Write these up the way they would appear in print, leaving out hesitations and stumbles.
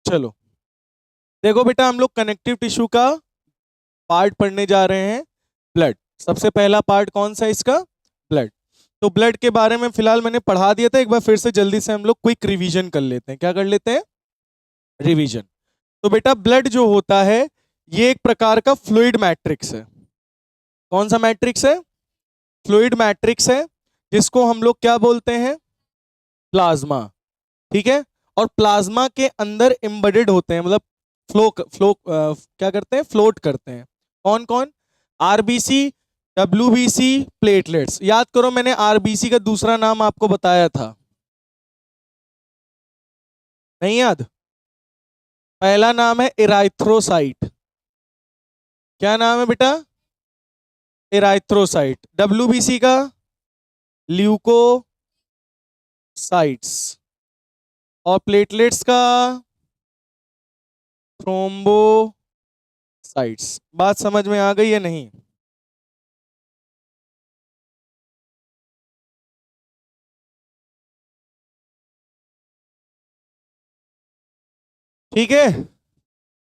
चलो देखो बेटा, हम लोग कनेक्टिव टिश्यू का पार्ट पढ़ने जा रहे हैं, ब्लड। सबसे पहला पार्ट कौन सा इसका? ब्लड। तो ब्लड के बारे में फिलहाल मैंने पढ़ा दिया था, एक बार फिर से जल्दी से हम लोग क्विक रिवीजन कर लेते हैं। क्या कर लेते हैं? रिवीजन। तो बेटा ब्लड जो होता है ये एक प्रकार का फ्लूइड मैट्रिक्स है। कौन सा मैट्रिक्स है? फ्लूइड मैट्रिक्स है, जिसको हम लोग क्या बोलते हैं? प्लाज्मा। ठीक है। और प्लाज्मा के अंदर एम्बेडेड होते हैं, मतलब फ्लो फ्लो क्या करते हैं? फ्लोट करते हैं। कौन कौन? RBC, WBC, platelets. याद करो, मैंने आरबीसी का दूसरा नाम आपको बताया था, नहीं याद? पहला नाम है इराइथ्रोसाइट। क्या नाम है बेटा? इराइथ्रोसाइट। डब्ल्यूबीसी का ल्यूकोसाइट्स। और प्लेटलेट्स का थ्रोम्बोसाइट्स। बात समझ में आ गई है नहीं? ठीक है,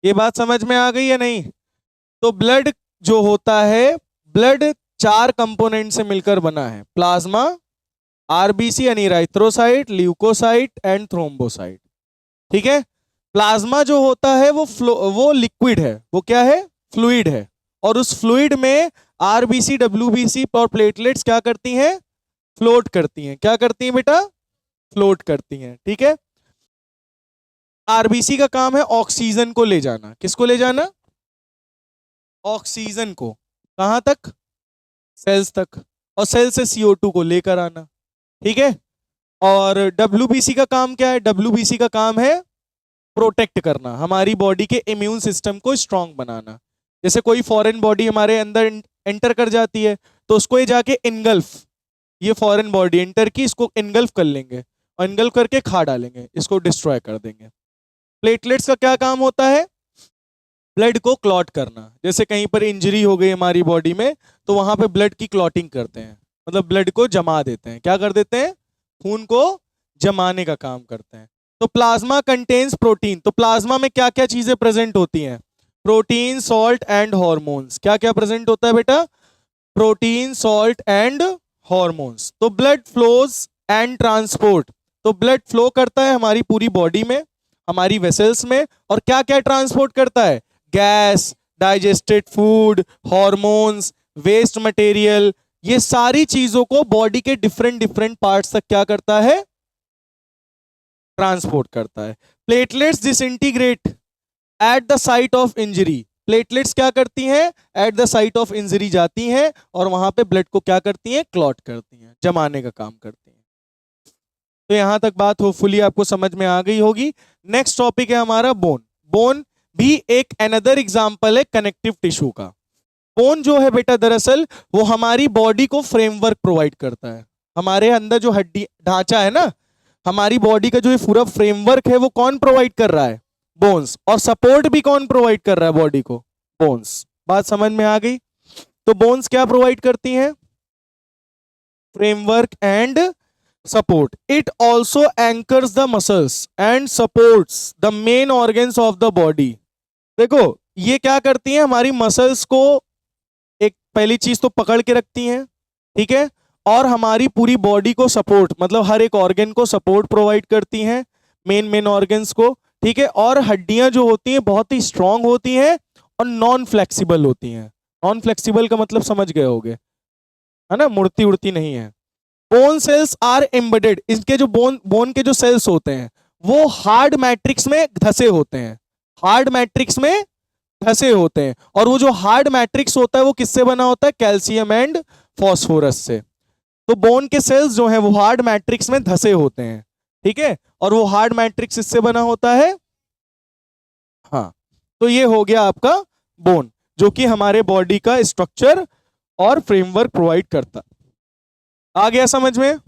ये बात समझ में आ गई है नहीं? तो ब्लड जो होता है, ब्लड चार कंपोनेंट से मिलकर बना है: प्लाज्मा, आरबीसी यानी इराइथ्रोसाइट, ल्यूकोसाइट एंड थ्रोम्बोसाइट। ठीक है। प्लाज्मा जो होता है वो लिक्विड है। वो क्या है? फ्लूइड है। और उस फ्लूइड में आरबीसी, डब्ल्यूबीसी और प्लेटलेट्स क्या करती हैं? फ्लोट करती हैं। क्या करती हैं बेटा? फ्लोट करती हैं। ठीक है। आरबीसी का काम है ऑक्सीजन को ले जाना। किसको ले जाना? ऑक्सीजन को। कहां तक? सेल्स तक। और सेल से CO2 को लेकर आना। ठीक है। और डब्ल्यूबीसी का काम क्या है? डब्ल्यूबीसी का काम है प्रोटेक्ट करना, हमारी बॉडी के इम्यून सिस्टम को स्ट्रांग बनाना। जैसे कोई फॉरेन बॉडी हमारे अंदर एंटर कर जाती है, तो उसको ये जाके इनगल्फ, ये फॉरेन बॉडी एंटर की, इसको इनगल्फ कर लेंगे और इनगल्फ करके खा डालेंगे, इसको डिस्ट्रॉय कर देंगे। प्लेटलेट्स का क्या काम होता है? ब्लड को क्लॉट करना। जैसे कहीं पर इंजरी हो गई हमारी बॉडी में, तो वहां पे ब्लड की क्लॉटिंग करते हैं, मतलब ब्लड को जमा देते हैं। क्या कर देते हैं? खून को जमाने का काम करते हैं। तो प्लाज्मा कंटेन्स प्रोटीन। तो प्लाज्मा में क्या क्या चीजें प्रेजेंट होती हैं? Protein, salt and hormones. क्या क्या प्रेजेंट होता है बेटा? Protein, salt and hormones. तो ब्लड फ्लोज एंड ट्रांसपोर्ट। तो ब्लड फ्लो करता है हमारी पूरी बॉडी में, हमारी वेसल्स में, और क्या क्या ट्रांसपोर्ट करता है? Gas, digested food, hormones, waste material, ये सारी चीजों को बॉडी के डिफरेंट डिफरेंट पार्ट्स तक क्या करता है? ट्रांसपोर्ट करता है। Platelets disintegrate at the site of injury. Platelets क्या करती हैं? At the site of injury जाती हैं और वहां पे ब्लड को क्या करती हैं? क्लॉट करती हैं, जमाने का काम करती हैं। तो यहां तक बात होपफुली आपको समझ में आ गई होगी। नेक्स्ट टॉपिक है हमारा बोन। बोन भी एक अनदर एग्जांपल है कनेक्टिव टिश्यू का। बोन जो है बेटा, दरअसल वो हमारी बॉडी को फ्रेमवर्क प्रोवाइड करता है। हमारे अंदर जो हड्डी ढांचा है ना, हमारी बॉडी का जो ये पूरा फ्रेमवर्क है, वो कौन प्रोवाइड कर रहा है? बोन्स। और सपोर्ट भी कौन प्रोवाइड कर रहा है बॉडी को? बोन्स। बात समझ में आ गई? तो बोन्स क्या प्रोवाइड करती हैं? Framework and support. It also anchors the muscles and supports the main organs of the body. देखो, ये क्या करती हैं? हमारी मसल्स को एक पहली चीज तो पकड़ के रखती हैं, ठीक है, और हमारी पूरी बॉडी को सपोर्ट, मतलब हर एक ऑर्गन को सपोर्ट प्रोवाइड करती हैं, मेन मेन ऑर्गन्स को। ठीक है। और हड्डियां जो होती हैं बहुत ही स्ट्रांग होती हैं और नॉन फ्लेक्सिबल होती हैं। नॉन फ्लेक्सिबल का मतलब समझ गए होगे, है ना? मुड़ती उड़ती नहीं है। Bone cells are embedded. इसके जो बोन बोन के जो सेल्स होते हैं वो हार्ड मैट्रिक्स में धसे होते हैं। हार्ड मैट्रिक्स में धसे होते हैं। और वो जो हार्ड मैट्रिक्स होता है वो किससे बना होता है? कैल्शियम एंड फॉस्फोरस से। तो बोन के सेल्स जो हैं वो हार्ड मैट्रिक्स में धसे होते हैं। ठीक है। और वो हार्ड मैट्रिक्स इससे बना होता है। हाँ। तो ये हो गया आपका बोन, जो कि हमारे बॉडी का स्ट्रक्चर और फ्रेमवर्क प्रोवाइड करता। आ गया समझ में?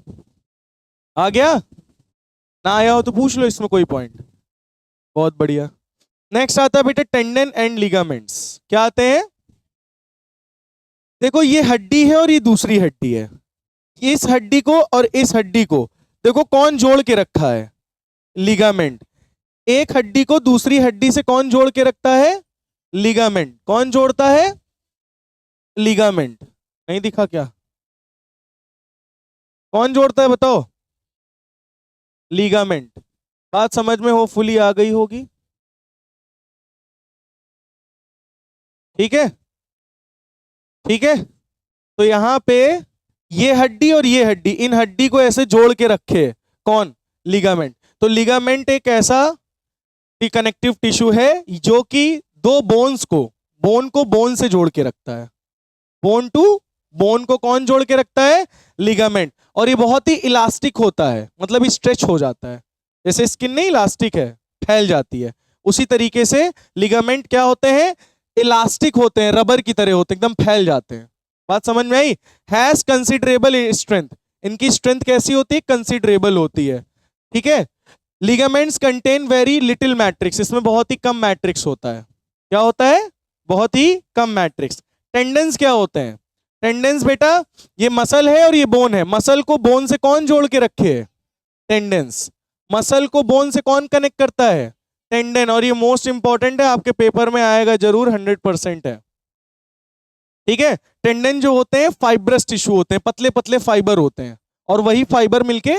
आ गया? ना आया हो तो पूछ लो इसमें कोई पॉइंट। बहुत बढ़िया। नेक्स्ट आता है बेटे टेंडन एंड लिगामेंट्स। क्या आते हैं? देखो, ये हड्डी है और ये दूसरी हड्डी है। इस हड्डी को और इस हड्डी को देखो कौन जोड़ के रखा है? लिगामेंट। एक हड्डी को दूसरी हड्डी से कौन जोड़ के रखता है? लिगामेंट। कौन जोड़ता है? लिगामेंट। नहीं दिखा क्या? कौन जोड़ता है बताओ? लिगामेंट। बात समझ में होपफुली आ गई होगी। ठीक है, ठीक है। तो यहां पे ये हड्डी और ये हड्डी, इन हड्डी को ऐसे जोड़ के रखे कौन? लिगामेंट। तो लिगामेंट एक ऐसा कनेक्टिव टिश्यू है जो कि दो बोन को बोन से जोड़ के रखता है। बोन टू बोन को कौन जोड़ के रखता है? लिगामेंट। और ये बहुत ही इलास्टिक होता है, मतलब स्ट्रेच हो जाता है। जैसे स्किन नहीं इलास्टिक है, फैल जाती है, उसी तरीके से लिगामेंट क्या होते हैं? इलास्टिक होते हैं, रबर की तरह होते हैं, एकदम फैल जाते हैं। बात समझ में आई? Has considerable strength. इनकी स्ट्रेंथ कैसी होती है? कंसिडरेबल होती है। ठीक है। Ligaments contain very little matrix. इसमें बहुत ही कम मैट्रिक्स होता है। क्या होता है? बहुत ही कम मैट्रिक्स। टेंडन्स क्या होते हैं? टेंडन्स बेटा, ये मसल है और ये बोन है। मसल को बोन से कौन जोड़ के रखे है? टेंडन्स। मसल को बोन से कौन कनेक्ट करता है? टेंडन। और ये मोस्ट इंपॉर्टेंट है, आपके पेपर में आएगा जरूर, 100% है। ठीक है। टेंडन जो होते हैं फाइब्रस टिश्यू होते हैं, पतले पतले फाइबर होते हैं, और वही फाइबर मिलके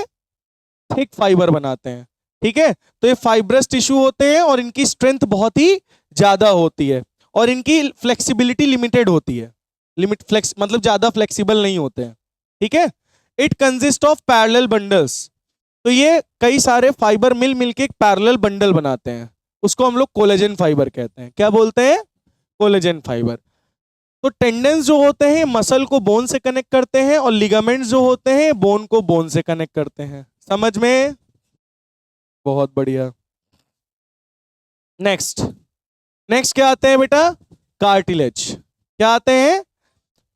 थिक फाइबर बनाते हैं। ठीक है। तो ये फाइब्रस टिश्यू होते हैं और इनकी स्ट्रेंथ बहुत ही ज्यादा होती है, और इनकी फ्लेक्सिबिलिटी लिमिटेड होती है। मतलब ज्यादा फ्लेक्सिबल नहीं होते हैं। ठीक है। It consist of parallel bundles. तो ये कई सारे फाइबर मिल के एक पैरेलल बंडल बनाते हैं, उसको हम लोग कोलेजन फाइबर कहते हैं। क्या बोलते हैं? Collagen fibre. तो टेंडन्स जो होते हैं मसल को बोन से कनेक्ट करते हैं, और लिगामेंट्स जो होते हैं बोन को बोन से कनेक्ट करते हैं। समझ में? बहुत बढ़िया। नेक्स्ट क्या आते हैं बेटा? कार्टिलेज। क्या आते हैं?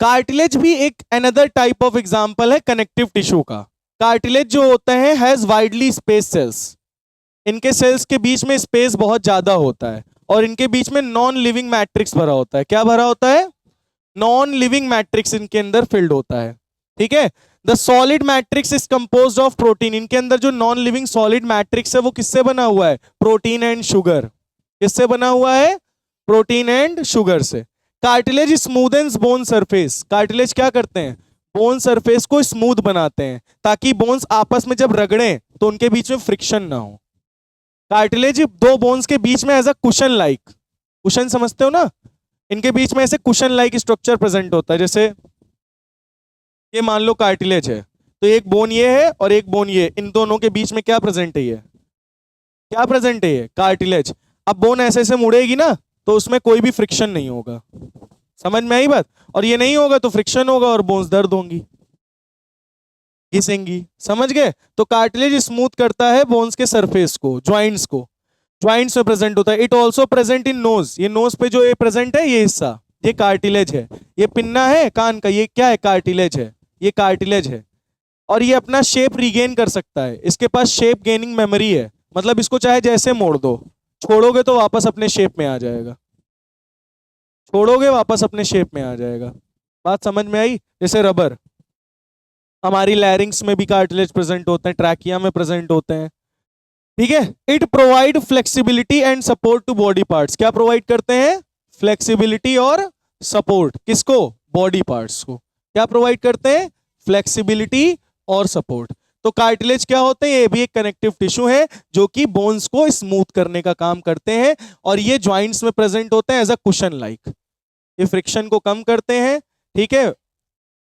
कार्टिलेज भी एक अनदर टाइप ऑफ एग्जांपल है कनेक्टिव टिश्यू का। कार्टिलेज जो होता है हैज वाइडली स्पेस सेल्स। इनके सेल्स के बीच में स्पेस बहुत ज्यादा होता है, और इनके बीच में नॉन लिविंग मैट्रिक्स भरा होता है। क्या भरा होता है? नॉन लिविंग मैट्रिक्स इनके अंदर फिल्ड होता है। ठीक है। The solid matrix is composed of protein. इनके अंदर जो नॉन लिविंग सॉलिड मैट्रिक्स है वो किससे बना हुआ है? Protein and sugar. किससे बना हुआ है? प्रोटीन एंड शुगर से। Cartilage smoothens bone surface. Cartilage क्या करते हैं? बोन सरफेस को स्मूथ बनाते हैं, ताकि बोन्स आपस में जब रगड़ें तो उनके बीच में फ्रिक्शन ना हो। कार्टिलेज दो बोन्स के बीच में as a cushion like, cushion समझते हो ना, इनके बीच में ऐसे कुशन लाइक स्ट्रक्चर प्रेजेंट होता है। जैसे ये मान लो कार्टिलेज है, तो एक बोन ये है और एक बोन ये, इन दोनों के बीच में क्या प्रेजेंट है? ये क्या प्रेजेंट है? ये कार्टिलेज। अब बोन ऐसे ऐसे मुड़ेगी ना, तो उसमें कोई भी फ्रिक्शन नहीं होगा। समझ में आई बात? और ये नहीं होगा तो फ्रिक्शन होगा और बोन्स दर्द होंगी, घिसेंगी। समझ गए? तो कार्टिलेज स्मूथ करता है बोन्स के सरफेस को, ज्वाइंट्स को। ज्वाइंट्स में प्रेजेंट होता है। It also present in knows. ये नोज पे जो ये प्रेजेंट है, ये हिस्सा, ये कार्टिलेज है। ये पिन्ना है कान का, ये क्या है? कार्टिलेज है। ये कार्टिलेज है। और ये अपना शेप रिगेन कर सकता है। इसके पास शेप गेनिंग मेमोरी है, मतलब इसको चाहे जैसे मोड़ दो, छोड़ोगे तो वापस अपने शेप में आ जाएगा, छोड़ोगे वापस अपने शेप में आ जाएगा। बात समझ में आई? जैसे रबर, हमारी लैरिंग्स में भी कार्टिलेज प्रेजेंट होते हैं, ट्रैकिया में प्रेजेंट होते हैं। ठीक है। It provide flexibility and support to body parts. क्या प्रोवाइड करते हैं? फ्लेक्सिबिलिटी और सपोर्ट। किसको? बॉडी पार्ट्स को। क्या प्रोवाइड करते हैं? फ्लेक्सिबिलिटी और सपोर्ट। तो कार्टिलेज क्या होते हैं? ये भी एक कनेक्टिव टिश्यू है जो कि बोन्स को स्मूथ करने का काम करते हैं, और ये ज्वाइंट्स में प्रेजेंट होते हैं एज अ कुशन लाइक। ये फ्रिक्शन को कम करते हैं। ठीक है।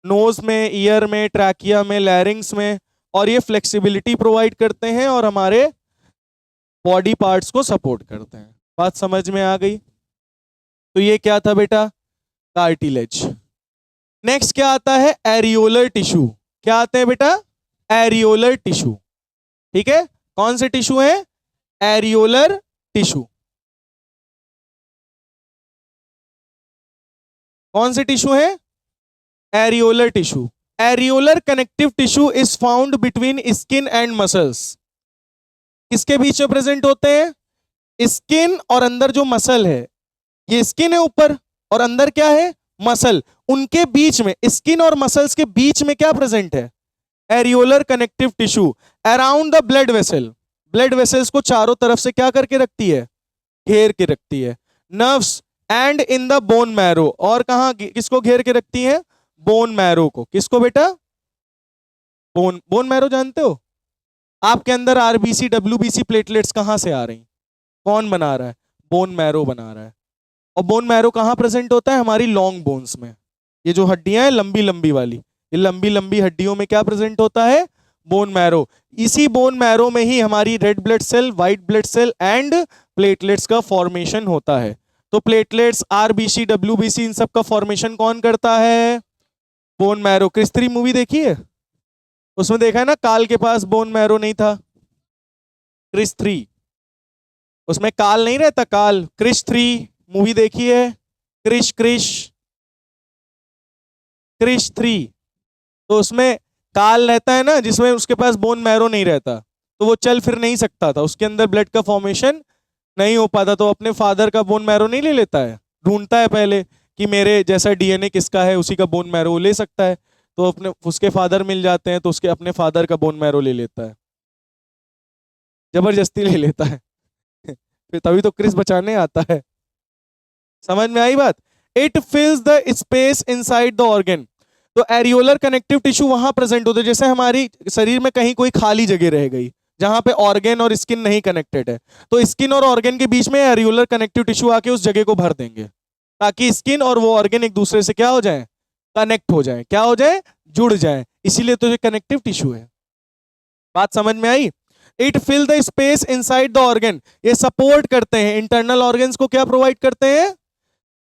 नोज में, ईयर में, ट्रैकिया में, लैरिंग्स में, और ये फ्लेक्सिबिलिटी प्रोवाइड करते हैं और हमारे बॉडी पार्ट्स को सपोर्ट करते हैं। बात समझ में आ गई? तो ये क्या था बेटा? कार्टिलेज। नेक्स्ट क्या आता है? Areolar tissue. क्या आते हैं बेटा? Areolar tissue. ठीक है। कौन से टिश्यू है? Areolar tissue. कौन से टिश्यू है? Areolar tissue. Areolar connective tissue is found between skin and muscles. किसके बीच में प्रेजेंट होते हैं? स्किन और अंदर जो मसल है, ये स्किन है ऊपर और अंदर क्या है? मसल। उनके बीच में, स्किन और मसल्स के बीच में क्या प्रेजेंट है? Areolar connective tissue around the blood vessel. Blood vessels को चारों तरफ से क्या करके रखती है, घेर के रखती है। Nerves and in the bone marrow, और कहाँ किसको घेर के रखती है, बोन मैरो को। किसको बेटा, बोन मैरो जानते हो, आपके अंदर आरबीसी डब्ल्यूबीसी प्लेटलेट्स कहां से आ रही, कौन बना रहा है, बोन मैरो बना रहा है। और बोन मैरो कहाँ प्रेजेंट होता है, हमारी लॉन्ग बोन्स में। ये जो हड्डियां हैं लंबी लंबी वाली, ये लंबी लंबी हड्डियों में क्या प्रेजेंट होता है, बोन मैरो। इसी बोन मैरो में ही हमारी red blood cell, white blood cell and platelets का फॉर्मेशन होता है। तो प्लेटलेट्स, आरबीसी, डब्ल्यूबीसी, इन सब का फॉर्मेशन कौन करता है, बोन मैरो। क्रिस 3 मूवी देखी है, उसमें देखा है ना, काल के पास बोन मैरो नहीं था। क्रिस 3, उसमें काल नहीं रहता, काल। क्रिश 3 मूवी देखी है, क्रिश क्रिश क्रिश 3, तो उसमें काल रहता है ना, जिसमें उसके पास बोन मैरो नहीं रहता, तो वो चल फिर नहीं सकता था, उसके अंदर ब्लड का फॉर्मेशन नहीं हो पाता। तो अपने फादर का बोन मैरो नहीं ले लेता है, ढूंढता है पहले कि मेरे जैसा डीएनए किसका है, उसी का बोन मैरो ले सकता है। तो अपने उसके फादर मिल जाते हैं, तो उसके अपने फादर का बोन मैरो ले लेता है, जबरदस्ती ले लेता है फिर तभी तो क्रिस बचाने आता है। समझ में आई बात। It फिल्स the space inside the organ. तो एरियोलर कनेक्टिव टिश्यू वहां प्रेजेंट होते हैं, जैसे हमारी शरीर में कहीं कोई खाली जगह रह गई जहां पे ऑर्गन और स्किन नहीं कनेक्टेड है, तो स्किन और ऑर्गन के बीच में एरियोलर कनेक्टिव टिश्यू आके उस जगह को भर देंगे, ताकि स्किन और वो ऑर्गन एक दूसरे से क्या हो जाए, कनेक्ट हो जाए, क्या हो जाए, जुड़ जाए। इसीलिए तो ये कनेक्टिव टिश्यू है। बात समझ में आई। It fill the space inside the organ, ये सपोर्ट करते हैं, इंटरनल ऑर्गन्स को क्या प्रोवाइड करते हैं,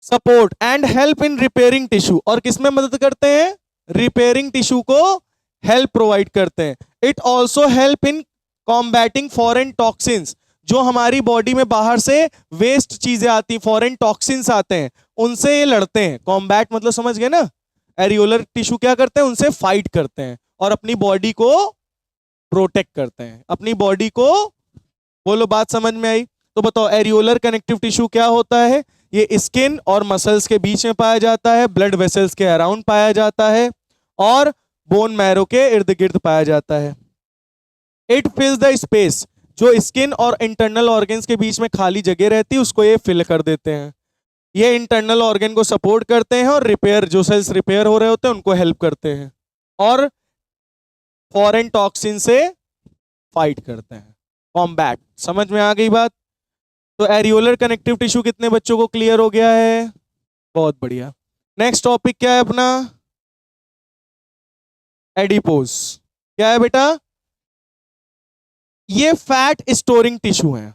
support. And help in repairing tissue, और किसमें मदद करते हैं, रिपेयरिंग टिश्यू को हेल्प प्रोवाइड करते हैं। It also help in combating foreign toxins, जो हमारी बॉडी में बाहर से वेस्ट चीजें आती, फॉरेन टॉक्सिन्स आते हैं, उनसे ये लड़ते हैं। कॉम्बैट मतलब समझ गए ना, एरियोलर टिश्यू क्या करते हैं, उनसे फाइट करते हैं और अपनी बॉडी को प्रोटेक्ट करते हैं, अपनी बॉडी को। बोलो बात समझ में आई। तो बताओ एरियोलर कनेक्टिव टिश्यू क्या होता है, ये स्किन और मसल्स के बीच में पाया जाता है, ब्लड वेसल्स के अराउंड पाया जाता है और बोन मैरो के इर्द गिर्द पाया जाता है। इट फिल्स द स्पेस, जो स्किन और इंटरनल ऑर्गन्स के बीच में खाली जगह रहती है उसको ये फिल कर देते हैं। ये इंटरनल ऑर्गन को सपोर्ट करते हैं और रिपेयर, जो सेल्स रिपेयर हो रहे होते हैं उनको हेल्प करते हैं और फॉरेन टॉक्सिन से फाइट करते हैं, कॉम्बैट। समझ में आ गई बात। तो एरियोलर कनेक्टिव टिश्यू कितने बच्चों को क्लियर हो गया है, बहुत बढ़िया। नेक्स्ट टॉपिक क्या है अपना, एडिपोज। क्या है बेटा, ये फैट स्टोरिंग टिश्यू है।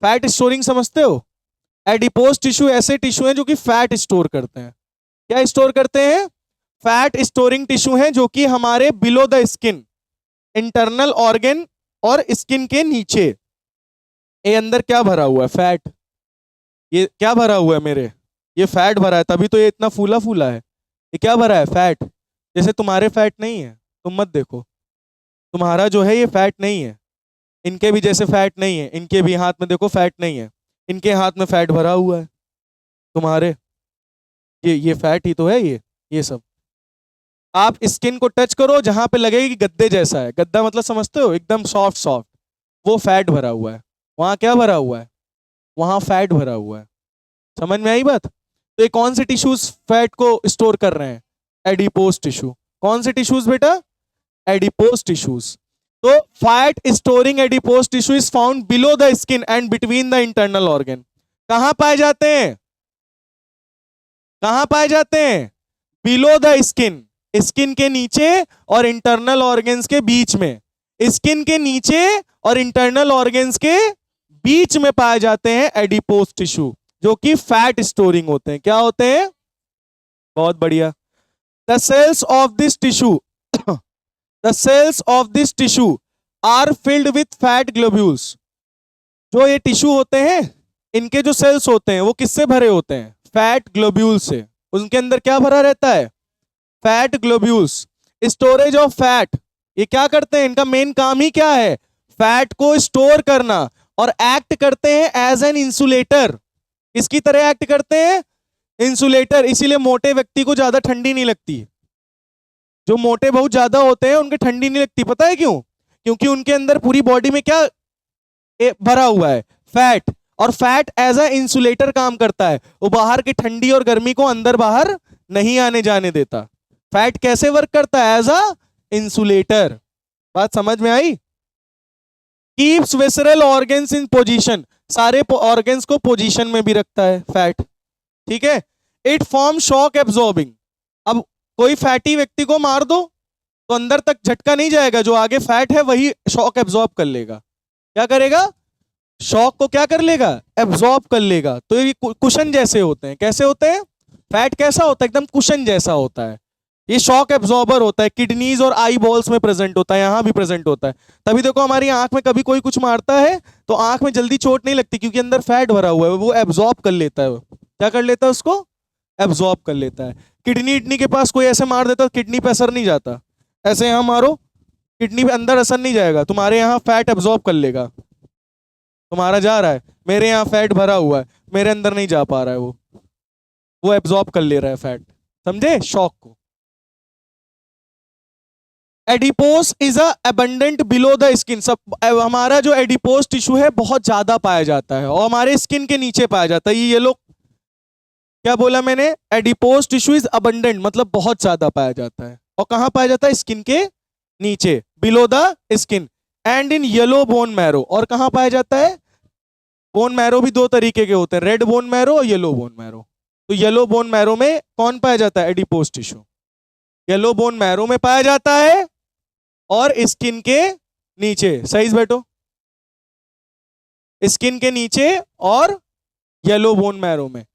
फैट स्टोरिंग समझते हो, एडिपोज टिश्यू ऐसे टिश्यू हैं जो कि फैट स्टोर करते हैं। क्या स्टोर करते हैं, फैट स्टोरिंग टिश्यू हैं जो कि हमारे below the skin, internal organ और स्किन के नीचे। ये अंदर क्या भरा हुआ है, फैट। ये क्या भरा हुआ है मेरे, ये फैट भरा है, तभी तो ये इतना फूला फूला है। ये क्या भरा है, फैट। जैसे तुम्हारे फैट नहीं है, तुम मत देखो, तुम्हारा जो है ये फैट नहीं है, इनके भी जैसे फैट नहीं है, इनके भी हाथ में देखो फैट नहीं है, इनके हाथ में फैट भरा हुआ है। तुम्हारे ये फैट ही तो है, ये सब। आप स्किन को टच करो, जहां पे लगेगा कि गद्दे जैसा है, गद्दा मतलब समझते हो, एकदम सॉफ्ट सॉफ्ट, वो फैट भरा हुआ है। वहां क्या भरा हुआ है, वहां फैट भरा हुआ है। समझ में आई बात। तो ये कौन से टिश्यूज फैट को स्टोर कर रहे हैं, एडिपोज टिश्यू। कौन से टिश्यूज बेटा, एडिपोज टिश्यूज। तो fat storing adipose tissue is found below the skin and between the internal organ. कहां पाए जाते हैं, कहां पाए जाते हैं, बिलो द स्किन, स्किन के नीचे और इंटरनल ऑर्गन्स के बीच में। स्किन के नीचे और इंटरनल ऑर्गन्स के बीच में पाए जाते हैं एडिपोज टिश्यू, जो कि फैट स्टोरिंग होते हैं। क्या होते हैं, बहुत बढ़िया। The cells of this tissue the cells of this tissue are filled with fat globules. जो ये टिश्यू होते हैं, इनके जो सेल्स होते हैं वो किससे भरे होते हैं, फैट ग्लोब्यूल से। उनके अंदर क्या भरा रहता है, fat globules. Storage of fat, ये क्या करते हैं, इनका मेन काम ही क्या है, फैट को स्टोर करना, और एक्ट करते हैं एज एन इंसुलेटर। इसकी तरह एक्ट करते हैं, इंसुलेटर। इसीलिए मोटे व्यक्ति को ज्यादा ठंडी नहीं लगती। जो मोटे बहुत ज्यादा होते हैं उनके ठंडी नहीं लगती, पता है क्यों, क्योंकि उनके अंदर पूरी बॉडी में क्या भरा हुआ है फैट, और फैट एज अ इंसुलेटर काम करता है, वो बाहर की ठंडी और गर्मी को अंदर बाहर नहीं आने जाने देता। फैट कैसे वर्क करता है? As a insulator. बात समझ में आई? Keeps visceral organs in position, सारे ऑर्गन्स को पोजीशन में भी रखता है फैट, ठीक है। इट फॉर्म शॉक एब्जॉर्बिंग, अब कोई फैटी व्यक्ति को मार दो तो अंदर तक झटका नहीं जाएगा, जो आगे फैट है वही शॉक एब्जॉर्ब कर लेगा। क्या करेगा? शॉक को क्या कर लेगा? एब्जॉर्ब कर लेगा। तो ये कुशन जैसे होते हैं। कैसे होते हैं? फैट कैसा होता है? एकदम कुशन जैसा होता है। ये शॉक एब्जॉर्बर होता है, किडनीज और आई बॉल्स में प्रेजेंट होता है, यहां भी प्रेजेंट होता है। तभी देखो हमारी आंख में कभी कोई कुछ मारता है तो आंख में जल्दी चोट नहीं लगती, क्योंकि अंदर फैट भरा हुआ है, वो एब्जॉर्ब कर लेता है। क्या कर लेता है? उसको एब्जॉर्ब कर लेता है। किडनी के पास कोई ऐसे मार देता तो किडनी पे असर नहीं जाता, ऐसे यहां मारो किडनी पे अंदर असर नहीं जाएगा, तुम्हारे यहाँ फैट एब्जॉर्ब कर लेगा। तुम्हारा जा रहा है, मेरे यहाँ फैट भरा हुआ है, मेरे अंदर नहीं जा पा रहा है, वो एब्जॉर्ब कर ले रहा है फैट। समझे शॉक को? Adipose is abundant below the skin, सब हमारा जो एडिपोस टिश्यू है बहुत ज्यादा पाया जाता है और हमारे स्किन के नीचे पाया जाता है। ये लोग क्या बोला मैंने? एडिपोस टिश्यू इज अबंडेंट, मतलब बहुत ज्यादा पाया जाता है। और कहां पाया जाता है? स्किन के नीचे, below the skin, and in yellow bone marrow. और कहां पाया जाता है? बोन मैरो भी दो तरीके के होते हैं, रेड बोन मैरो और येलो बोन मैरो। तो येलो बोन मैरो में कौन पाया जाता है? Adipose tissue yellow bone marrow में पाया जाता है और स्किन के नीचे। सही से बैठो, स्किन के नीचे और येलो बोन मैरो में।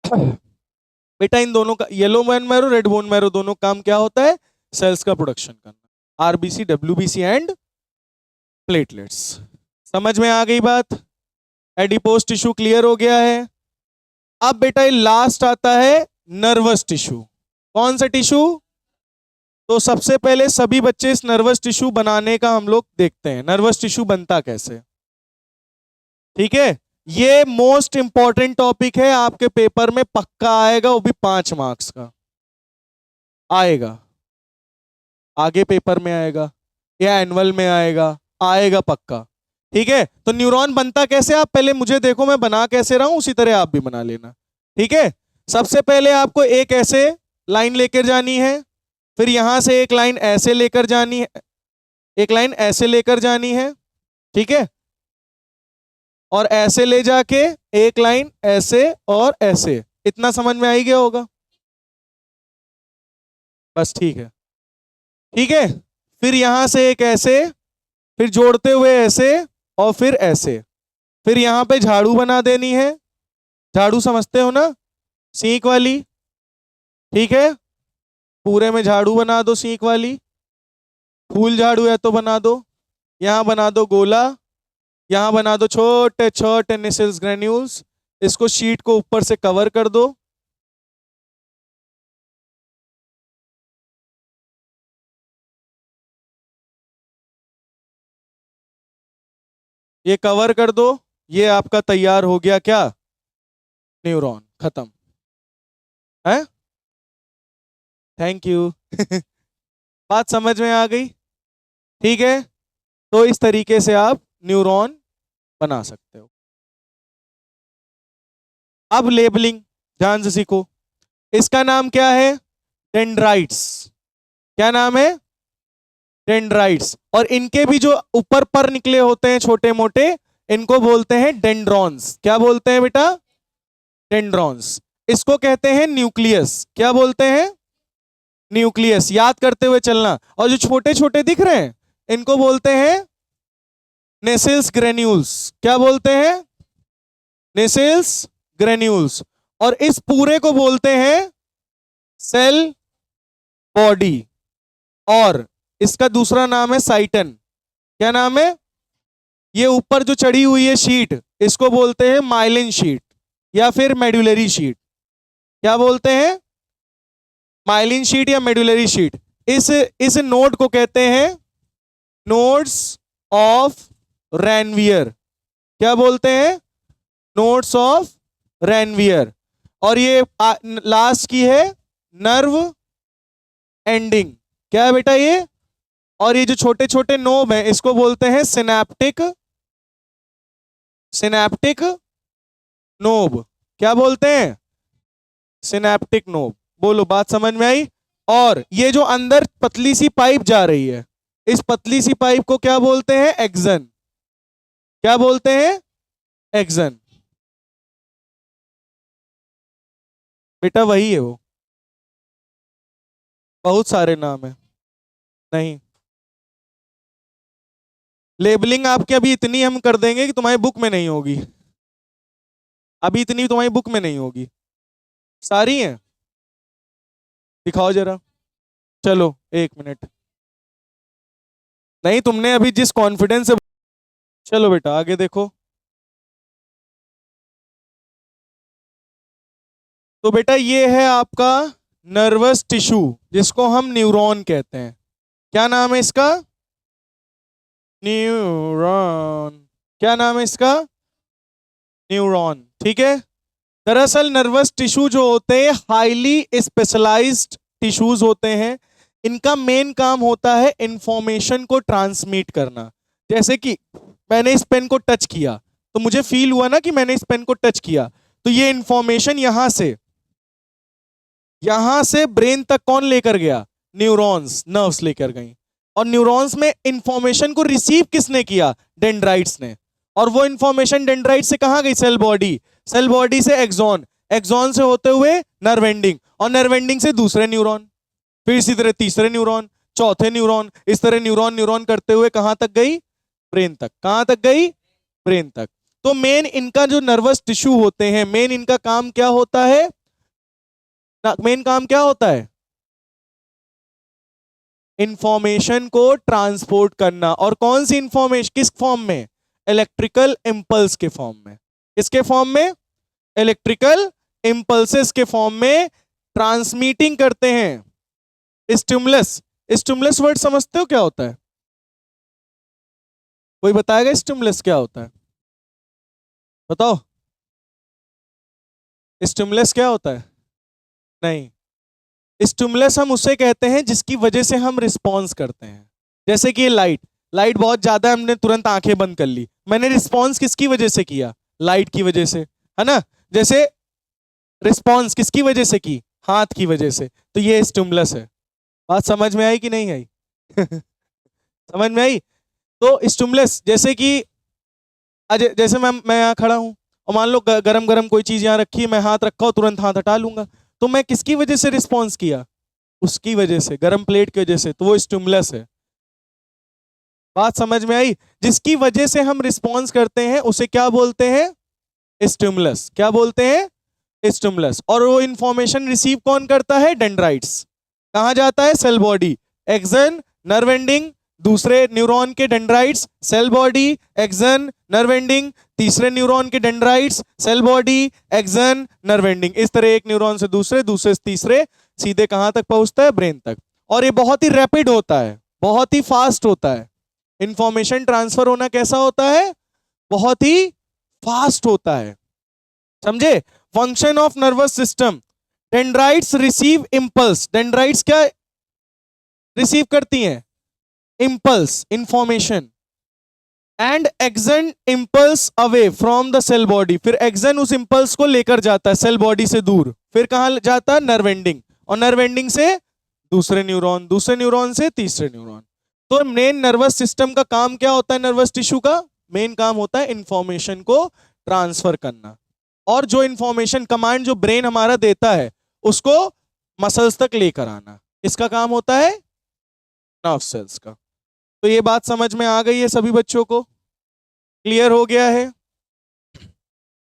बेटा इन दोनों का, yellow bone marrow red bone marrow, दोनों काम क्या होता है? सेल्स का प्रोडक्शन करना, आरबीसी डब्ल्यूबीसी एंड प्लेटलेट्स। समझ में आ गई बात? एडिपोस टिश्यू क्लियर हो गया है। अब बेटा ये लास्ट आता है नर्वस टिश्यू। कौन सा टिश्यू? तो सबसे पहले सभी बच्चे इस नर्वस टिश्यू बनाने का हम लोग देखते हैं, नर्वस टिश्यू बनता कैसे। ठीक है, ये मोस्ट इंपॉर्टेंट टॉपिक है, आपके पेपर में पक्का आएगा, वो भी 5 मार्क्स का आएगा, आगे पेपर में आएगा या एनुअल में आएगा, आएगा पक्का। ठीक है, तो न्यूरॉन बनता कैसे, आप पहले मुझे देखो मैं बना कैसे रहा हूं, उसी तरह आप भी बना लेना। ठीक है, सबसे पहले आपको एक ऐसे लाइन लेकर जानी है, फिर यहां से एक लाइन ऐसे लेकर जानी है, एक लाइन ऐसे लेकर जानी है, ठीक है, और ऐसे ले जाके एक लाइन ऐसे और ऐसे। इतना समझ में आई गया होगा? बस ठीक है। ठीक है, फिर यहां से एक ऐसे, फिर जोड़ते हुए ऐसे और फिर ऐसे, फिर यहां पे झाड़ू बना देनी है। झाड़ू समझते हो ना, सीख वाली? ठीक है, पूरे में झाड़ू बना दो सीख वाली, फूल झाड़ू है तो बना दो, यहां बना दो गोला, यहां बना दो छोटे छोटे निसल्स ग्रेन्यूल्स, इसको शीट को ऊपर से कवर कर दो। ये कवर कर दो, ये आपका तैयार हो गया क्या? न्यूरॉन खत्म है। Thank you. बात समझ में आ गई? ठीक है, तो इस तरीके से आप न्यूरॉन बना सकते हो। अब लेबलिंग ध्यान से सीखो। इसका नाम क्या है? डेंड्राइट्स। क्या नाम है? डेंड्राइट्स। और इनके भी जो ऊपर पर निकले होते हैं छोटे मोटे, इनको बोलते हैं डेंड्रॉन्स। क्या बोलते हैं बेटा? डेंड्रॉन्स। इसको कहते हैं न्यूक्लियस। क्या बोलते हैं? न्यूक्लियस। याद करते हुए चलना। और जो छोटे छोटे दिख रहे हैं इनको बोलते हैं नेसेल्स ग्रेन्यूल्स। क्या बोलते हैं? नेसेल्स ग्रेन्यूल्स। और इस पूरे को बोलते हैं सेल बॉडी, और इसका दूसरा नाम है साइटन। क्या नाम है? ये ऊपर जो चढ़ी हुई है शीट, इसको बोलते हैं माइलिन शीट या फिर मेडुलरी शीट। क्या बोलते हैं? माइलिन शीट या मेडुलरी शीट। इस नोड को कहते हैं नोड्स ऑफ रैनवियर। क्या बोलते हैं? Nodes of Ranvier. और ये लास्ट की है नर्व एंडिंग। क्या है बेटा ये? और ये जो छोटे छोटे नोब हैं इसको बोलते हैं सिनेप्टिक सिनेप्टिक नोब, क्या बोलते हैं? Synaptic knob. बोलो, बात समझ में आई? और ये जो अंदर पतली सी पाइप जा रही है, इस पतली सी पाइप को क्या बोलते हैं? एक्सन। क्या बोलते हैं? एक्सन। बेटा वही है वो, बहुत सारे नाम है। नहीं, लेबलिंग आपके अभी इतनी हम कर देंगे कि तुम्हारी बुक में नहीं होगी, अभी इतनी तुम्हारी बुक में नहीं होगी, सारी हैं। दिखाओ जरा, चलो 1 मिनट। नहीं, तुमने अभी जिस कॉन्फिडेंस से, चलो बेटा आगे देखो। तो बेटा ये है आपका नर्वस टिश्यू, जिसको हम न्यूरॉन कहते हैं। क्या नाम है इसका? न्यूरॉन। क्या नाम है इसका? न्यूरॉन, ठीक है। दरअसल नर्वस टिश्यू जो होते हैं हाईली स्पेशलाइज्ड टिश्यूज होते हैं। इनका मेन काम होता है इंफॉर्मेशन को ट्रांसमिट करना। जैसे कि मैंने इस पेन को टच किया, तो मुझे फील हुआ ना कि मैंने इस पेन को टच किया, तो ये इंफॉर्मेशन यहां से ब्रेन तक कौन लेकर गया? न्यूरॉन्स, नर्व्स लेकर गई। और न्यूरॉन्स में इंफॉर्मेशन को रिसीव किसने किया? डेंड्राइट्स ने। और वो इंफॉर्मेशन डेंड्राइट से कहां गई? Cell body. सेल बॉडी से एक्सॉन, एक्सॉन से होते हुए नर्व एंडिंग, और नर्व एंडिंग से दूसरे न्यूरॉन, फिर इसी तरह तीसरे न्यूरॉन, चौथे न्यूरॉन, इस तरह न्यूरॉन न्यूरॉन करते हुए कहां तक गई? ब्रेन तक। कहां तक गई? ब्रेन तक। तो मेन इनका जो नर्वस टिश्यू होते हैं, मेन इनका काम क्या होता है? मेन काम क्या होता है? इंफॉर्मेशन को ट्रांसपोर्ट करना। और कौन सी इंफॉर्मेशन? किस फॉर्म में? इलेक्ट्रिकल इंपल्स के फॉर्म में। किसके फॉर्म में? इलेक्ट्रिकल इंपल्सेस के फॉर्म में ट्रांसमीटिंग करते हैं। स्टिमुलस, स्टिमुलस वर्ड समझते हो क्या होता है? कोई बताएगा स्टिमुलस क्या होता है? बताओ, स्टिमुलस क्या होता है? नहीं, स्टिमुलस हम उसे कहते हैं जिसकी वजह से हम रिस्पॉन्स करते हैं। जैसे कि ये लाइट, लाइट बहुत ज्यादा, हमने तुरंत आंखें बंद कर ली, मैंने रिस्पॉन्स किसकी वजह से किया? लाइट की वजह से, है ना? जैसे रिस्पॉन्स किसकी वजह से की? हाथ की वजह से। तो ये स्टिमुलस है। बात समझ में आई कि नहीं आई? समझ में आई? तो स्टिमुलस जैसे कि जैसे मैं यहाँ खड़ा हूँ, और मान लो गरम गरम कोई चीज यहाँ रखी है, मैं हाथ रखा हूँ, तुरंत हाथ हटा लूंगा, तो मैं किसकी वजह से रिस्पॉन्स किया? उसकी वजह से, गरम प्लेट की वजह से। तो वो स्टिमुलस है। बात समझ में आई? जिसकी वजह से हम रिस्पॉन्स करते हैं उसे क्या बोलते हैं? स्टिमुलस। क्या बोलते हैं? स्टिमुलस। और वो इंफॉर्मेशन रिसीव कौन करता है? डेंड्राइट्स। कहां जाता है? Cell body, axon, nerve ending, दूसरे न्यूरॉन के dendrites, cell body, axon, nerve ending, तीसरे न्यूरॉन के dendrites, cell body, axon, nerve ending. इस तरह एक न्यूरॉन से दूसरे, दूसरे से तीसरे, सीधे कहां तक पहुंचता है? ब्रेन तक। और ये बहुत ही रैपिड होता है, बहुत ही फास्ट होता है। इंफॉर्मेशन ट्रांसफर होना कैसा होता है? बहुत ही फास्ट होता है। समझे? Function of nervous system, dendrites receive impulse. Dendrites क्या रिसीव करती हैं? Impulse, information. And axon impulse away from the cell body. फिर एक्सन उस इंपल्स को लेकर जाता है सेल बॉडी से दूर, फिर कहां जाता है? नर्व एंडिंग, और नर्व एंडिंग से दूसरे न्यूरॉन, दूसरे न्यूरॉन से तीसरे न्यूरॉन। तो मेन नर्वस सिस्टम का काम क्या होता है? नर्वस टिश्यू का मेन काम होता है इंफॉर्मेशन को ट्रांसफर करना। और जो इंफॉर्मेशन कमांड जो ब्रेन हमारा देता है, उसको मसल्स तक लेकर आना, इसका काम होता है नर्व सेल्स का। तो ये बात समझ में आ गई है सभी बच्चों को? क्लियर हो गया है?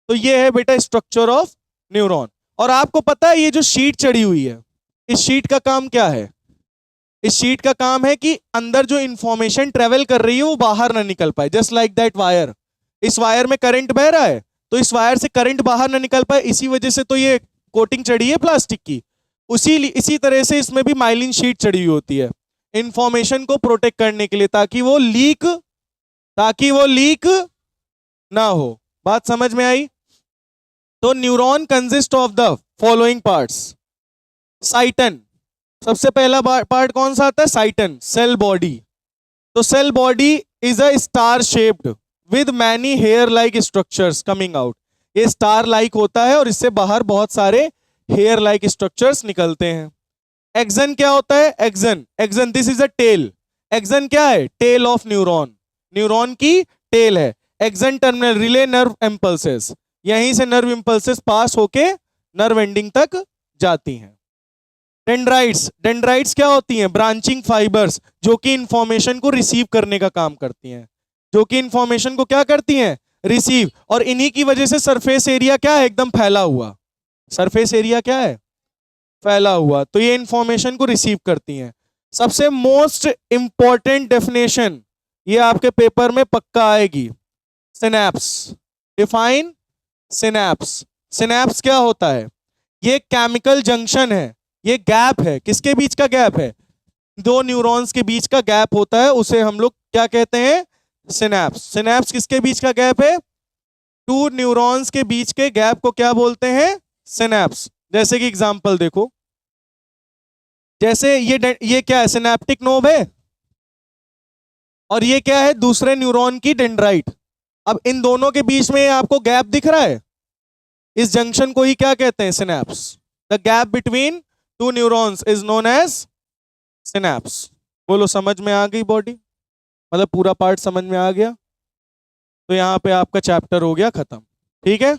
तो ये है बेटा स्ट्रक्चर ऑफ न्यूरॉन। और आपको पता है ये जो शीट चढ़ी हुई है, इस शीट का काम क्या है? इस शीट का काम है कि अंदर जो इंफॉर्मेशन ट्रेवल कर रही है वो बाहर ना निकल पाए। जस्ट लाइक दैट वायर, इस वायर में करंट बह रहा है, तो इस वायर से करंट बाहर ना निकल पाए, इसी वजह से तो ये कोटिंग चढ़ी है प्लास्टिक की। इसी तरह से इसमें भी माइलिन शीट चढ़ी हुई होती है इंफॉर्मेशन को प्रोटेक्ट करने के लिए, ताकि वो लीक ना हो। बात समझ में आई? तो neuron consist of the following parts. Cyton, सबसे पहला पार्ट कौन सा आता है? Cyton, cell body. तो cell body is a star shaped, with many hair like structures coming out. ये स्टार लाइक होता है और इससे बाहर बहुत सारे हेयर लाइक स्ट्रक्चर्स निकलते हैं। एक्सन क्या होता है? Axon this is a tail. Axon क्या है? टेल ऑफ न्यूरॉन, न्यूरॉन की टेल है। Axon terminal relay nerve impulses, यहीं से नर्व इम्पल्सेस पास होके नर्व एंडिंग तक जाती हैं। डेंड्राइट्स, डेंड्राइट्स क्या होती हैं? ब्रांचिंग फाइबर्स, जो कि इंफॉर्मेशन को रिसीव करने का काम करती हैं, जो कि इंफॉर्मेशन को क्या करती हैं? रिसीव। और इन्हीं की वजह से सरफेस एरिया क्या है? एकदम फैला हुआ। सरफेस एरिया क्या है? फैला हुआ। तो ये इंफॉर्मेशन को रिसीव करती हैं। सबसे मोस्ट इंपॉर्टेंट डेफिनेशन, ये आपके पेपर में पक्का आएगी, सिनैप्स। Define synapse. सिनैप्स क्या होता है? ये केमिकल जंक्शन है, ये गैप है। किसके बीच का गैप है? दो न्यूरॉन्स के बीच का गैप होता है, उसे हम लोग क्या कहते हैं? सिनैप्स। सिनैप्स किसके बीच का गैप है? टू न्यूरॉन्स के बीच के गैप को क्या बोलते हैं? सिनैप्स। जैसे कि एग्जांपल देखो, जैसे ये क्या है? सिनैप्टिक नोब है, और ये क्या है? दूसरे न्यूरॉन की डेंड्राइट। अब इन दोनों के बीच में आपको गैप दिख रहा है, इस जंक्शन को ही क्या कहते हैं? Synapse. The gap between two neurons is known as synapse. बोलो समझ में आ गई बॉडी? मतलब पूरा पार्ट समझ में आ गया? तो यहां पे आपका चैप्टर हो गया खत्म। ठीक है।